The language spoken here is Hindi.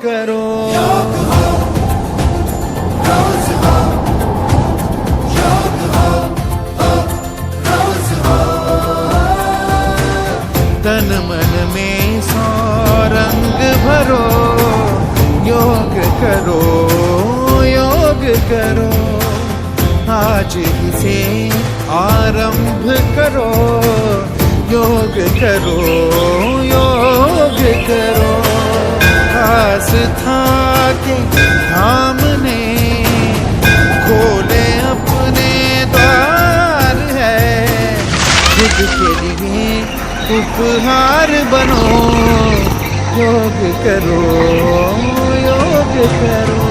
करो। तन मन में सौ रंग भरो, योग करो, योग करो। आज ही से आरंभ करो, योग करो, योग करो। आस्था के धाम ने खोले अपने द्वार है, खुद के लिए उपहार बनो, योग करो, योग करो।